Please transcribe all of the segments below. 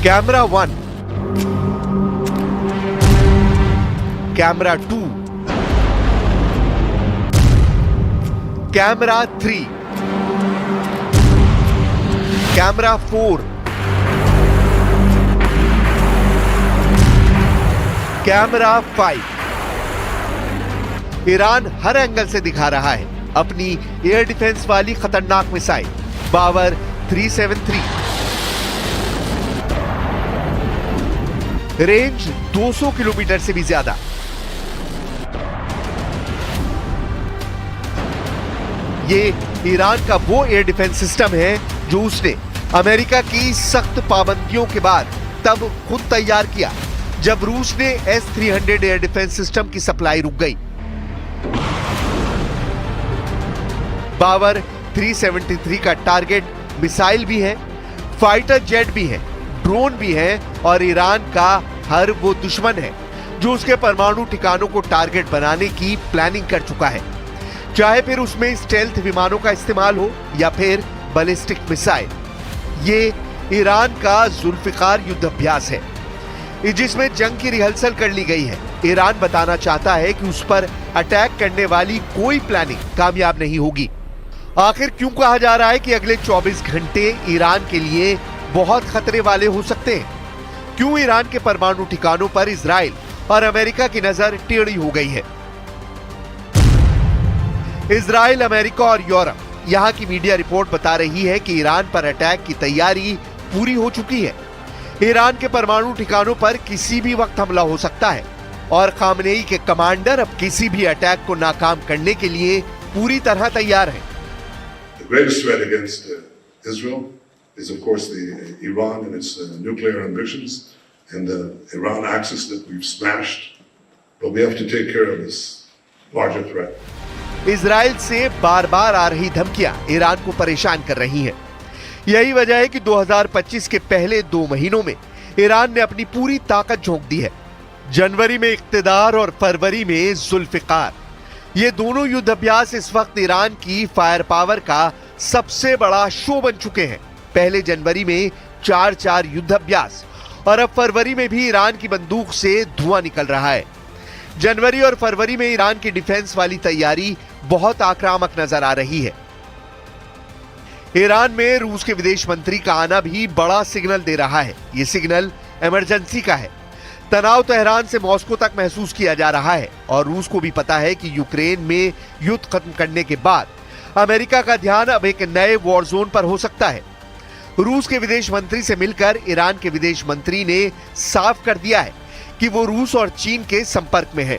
Camera 1, camera 2, camera 3, camera 4, camera 5। Iran हर angle से दिखा रहा है अपनी एयर डिफेंस वाली खतरनाक मिसाइल बावर 373। रेंज 200 किलोमीटर से भी ज्यादा। ये ईरान का वो एयर डिफेंस सिस्टम है जो उसने अमेरिका की सख्त पाबंदियों के बाद तब खुद तैयार किया जब रूस ने S-300 एयर डिफेंस सिस्टम की सप्लाई रुक गई। बावर 373 का टारगेट मिसाइल भी है, फाइटर जेट भी है, ड्रोन भी है और ईरान का हर वो दुश्मन है जो उसके परमाणु ठिकानों को टारगेट बनाने की प्लानिंग कर चुका है, चाहे फिर उसमें स्टेल्थ विमानों का इस्तेमाल हो या फिर बैलिस्टिक मिसाइल। ये ईरान का जुल्फिकार युद्ध अभ्यास है जिसमें जंग की रिहर्सल कर ली गई है। ईरान बताना चाहता है कि उस पर अटैक करने वाली कोई प्लानिंग कामयाब नहीं होगी। आखिर क्यों कहा जा रहा है कि अगले 24 घंटे ईरान के लिए बहुत खतरे वाले हो सकते हैं? क्यों ईरान के परमाणु ठिकानों पर इजराइल और अमेरिका की नजर टेढ़ी हो गई है? इजराइल, अमेरिका और यूरोप, यहां की मीडिया रिपोर्ट बता रही है कि ईरान पर अटैक की तैयारी पूरी हो चुकी है। ईरान के परमाणु ठिकानों पर किसी भी वक्त हमला हो सकता है और खामनेई के कमांडर अब किसी भी अटैक को नाकाम करने के लिए पूरी तरह तैयार हैं। The greatest threat against Israel is of course the Iran and its nuclear ambitions and the Iran axis that we've smashed, but we have to take care of this larger threat. Israel से बार-बार आ रही धमकियां Iran को परेशान कर रही हैं। यही वजह है कि 2025 के पहले 2 महीनों में ईरान ने अपनी पूरी ताकत झोंक दी है। जनवरी में इक्तदार और फरवरी में जुल्फिकार। ये दोनों युद्ध अभ्यास इस वक्त ईरान की फायर पावर का सबसे बड़ा शो बन चुके हैं। पहले जनवरी में 4 युद्ध अभ्यास और अब फरवरी में भी ईरान की बंदूक से धुआं निकल रहा है। जनवरी और फरवरी में ईरान की डिफेंस वाली तैयारी बहुत आक्रामक नजर आ रही है। ईरान में रूस के विदेश मंत्री का आना भी बड़ा सिग्नल दे रहा है। यह सिग्नल इमरजेंसी का है। तनाव तेहरान से मॉस्को तक महसूस किया जा रहा है और रूस को भी पता है कि यूक्रेन में युद्ध खत्म करने के बाद अमेरिका का ध्यान अब एक नए वॉर जोन पर हो सकता है। रूस के विदेश मंत्री से मिलकर ईरान के विदेश मंत्री ने साफ कर दिया है कि वो रूस और चीन के संपर्क में है।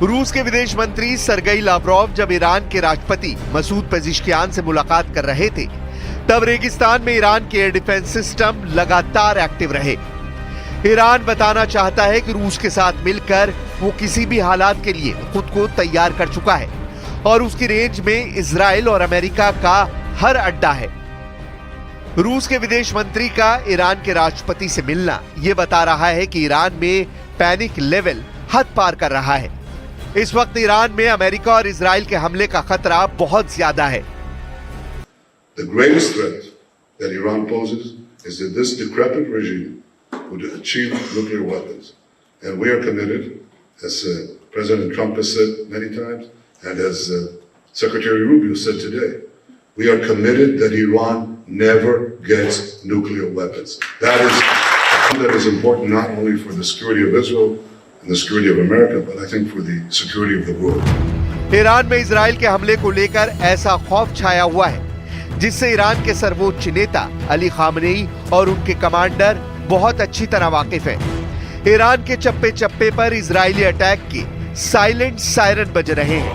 रूस के विदेश मंत्री सरगई लावरोव जब ईरान के राष्ट्रपति मसूद पेजिशकियान से मुलाकात कर रहे थे तब रेगिस्तान में ईरान के एयर डिफेंस सिस्टम लगातार एक्टिव रहे। ईरान बताना चाहता है कि रूस के साथ मिलकर वो किसी भी हालात के लिए खुद को तैयार कर चुका है और उसकी रेंज में इजराइल और अमेरिका का हर अड्डा है। रूस के विदेश मंत्री का ईरान के राष्ट्रपति से मिलना यह बता रहा है कि ईरान में पैनिक लेवल हद पार कर रहा है। इस वक्त ईरान में अमेरिका और इजराइल के हमले का खतरा बहुत ज्यादा है। The greatest threat that Iran poses is that this decrepit regime would achieve nuclear weapons. And we are committed, as President Trump has said many times, and as Secretary Rubio said today, we are committed that Iran never gets nuclear weapons. That is important not only for the security of Israel and the security of America, but I think for the security of the world. Iran में Israel के हमले को लेकर ऐसा खौफ छाया हुआ है जिससे ईरान के सर्वोच्च नेता अली खामनेई और उनके कमांडर बहुत अच्छी तरह वाकिफ हैं। ईरान के चप्पे चप्पे पर इजरायली अटैक के साइलेंट सायरन बज रहे हैं।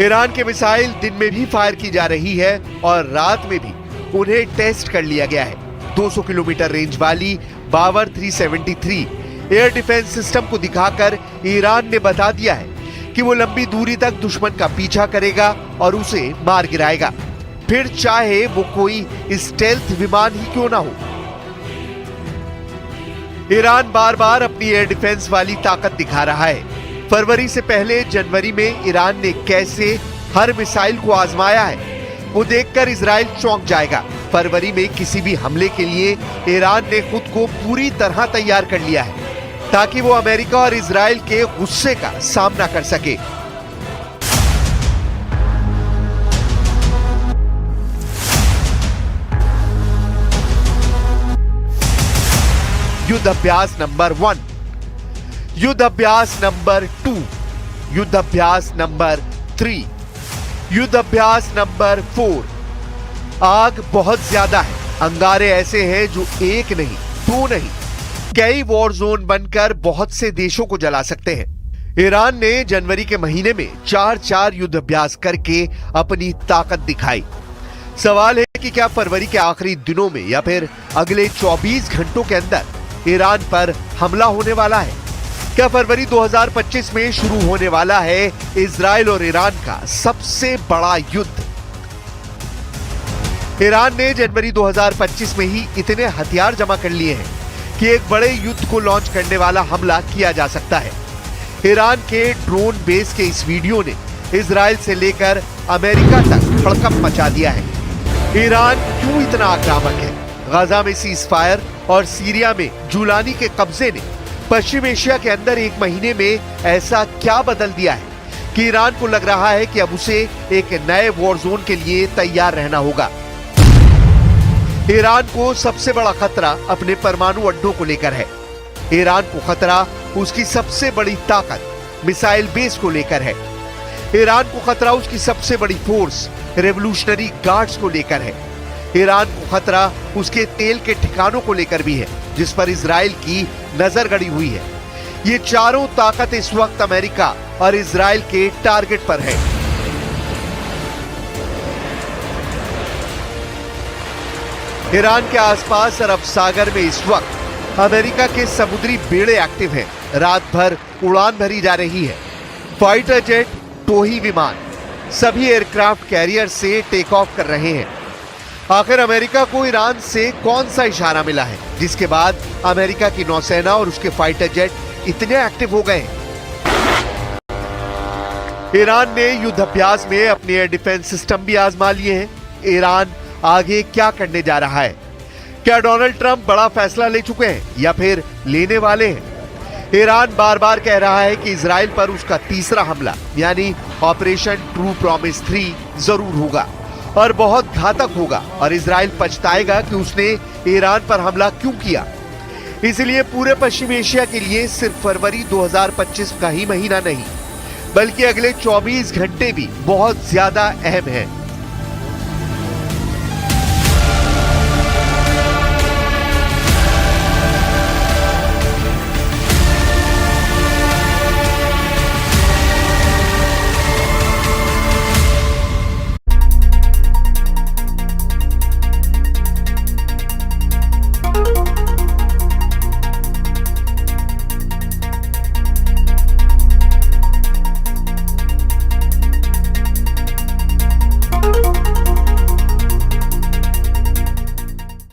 ईरान के मिसाइल दिन में भी फायर की जा रही है और रात में भी उन्हें टेस्ट कर लिया गया है। 200 किलोमीटर रेंज वाली बावर 373 एयर डिफेंस सिस्टम को दिखाकर ईरान ने बता दिया है कि वो लंबी दूरी तक दुश्मन का पीछा करेगा और उसे मार गिराएगा, फिर चाहे वो कोई स्टेल्थ विमान ही क्यों ना हो। ईरान बार बार अपनी एयर डिफेंस वाली ताकत दिखा रहा है। फरवरी से पहले जनवरी में ईरान ने कैसे हर मिसाइल को आजमाया है वो देखकर इजराइल चौंक जाएगा। फरवरी में किसी भी हमले के लिए ईरान ने खुद को पूरी तरह तैयार कर लिया है ताकि वो अमेरिका और इजराइल के गुस्से का सामना कर सके। युद्ध अभ्यास नंबर 1, युद्ध अभ्यास नंबर 2, युद्ध अभ्यास नंबर 3, युद्ध अभ्यास नंबर 4। आग बहुत ज्यादा है, अंगारे ऐसे हैं जो एक नहीं, दो नहीं, कई वॉर जोन बनकर बहुत से देशों को जला सकते हैं। ईरान ने जनवरी के महीने में 4 युद्ध अभ्यास करके अपनी ताकत दिखाई। सवाल है कि क्या फरवरी के आखिरी दिनों में या फिर अगले 24 घंटों के अंदर ईरान पर हमला होने वाला है? क्या फरवरी 2025 में शुरू होने वाला है इजराइल और ईरान का सबसे बड़ा युद्ध? ईरान ने जनवरी 2025 में ही इतने हथियार जमा कर लिए हैं कि एक बड़े युद्ध को लॉन्च करने वाला हमला किया जा सकता है। ईरान के ड्रोन बेस के इस वीडियो ने इजराइल से लेकर अमेरिका तक हड़कंप मचा दिया है। ईरान क्यों इतना आक्रामक है? गाजा में सीज फायर और सीरिया में जुलानी के कब्जे ने पश्चिम एशिया के अंदर एक महीने में ऐसा क्या बदल दिया है कि ईरान को लग रहा है कि अब उसे एक नए वॉर जोन के लिए तैयार रहना होगा। ईरान को सबसे बड़ा खतरा अपने परमाणु अड्डों को लेकर है। ईरान को खतरा उसकी सबसे बड़ी ताकत मिसाइल बेस को लेकर है। ईरान को खतरा उसकी सबसे बड़ी फोर्स रेवोल्यूशनरी गार्ड्स को लेकर है। ईरान को खतरा उसके तेल के ठिकानों को लेकर भी है जिस पर इजराइल की नजर गड़ी हुई है। ये चारों ताकत इस वक्त अमेरिका और इजराइल के टारगेट पर है। ईरान के आसपास अरब सागर में इस वक्त अमेरिका के समुद्री बेड़े एक्टिव हैं। रात भर उड़ान भरी जा रही है। फाइटर जेट, टोही विमान सभी एयरक्राफ्ट कैरियर से टेक ऑफ कर रहे हैं। आखिर अमेरिका को ईरान से कौन सा इशारा मिला है जिसके बाद अमेरिका की नौसेना और उसके फाइटर जेट इतने एक्टिव हो गए? ईरान ने युद्ध अभ्यास में अपने एयर डिफेंस सिस्टम भी आजमा लिए हैं। ईरान आगे क्या करने जा रहा है? क्या डोनाल्ड ट्रंप बड़ा फैसला ले चुके हैं या फिर लेने वाले हैं? ईरान बार बार कह रहा है कि इजराइल पर उसका तीसरा हमला यानी ऑपरेशन ट्रू प्रॉमिस 3 जरूर होगा और बहुत घातक होगा और इजराइल पछताएगा कि उसने ईरान पर हमला क्यों किया। इसलिए पूरे पश्चिम एशिया के लिए सिर्फ फरवरी 2025 का ही महीना नहीं बल्कि अगले 24 घंटे भी बहुत ज्यादा अहम है।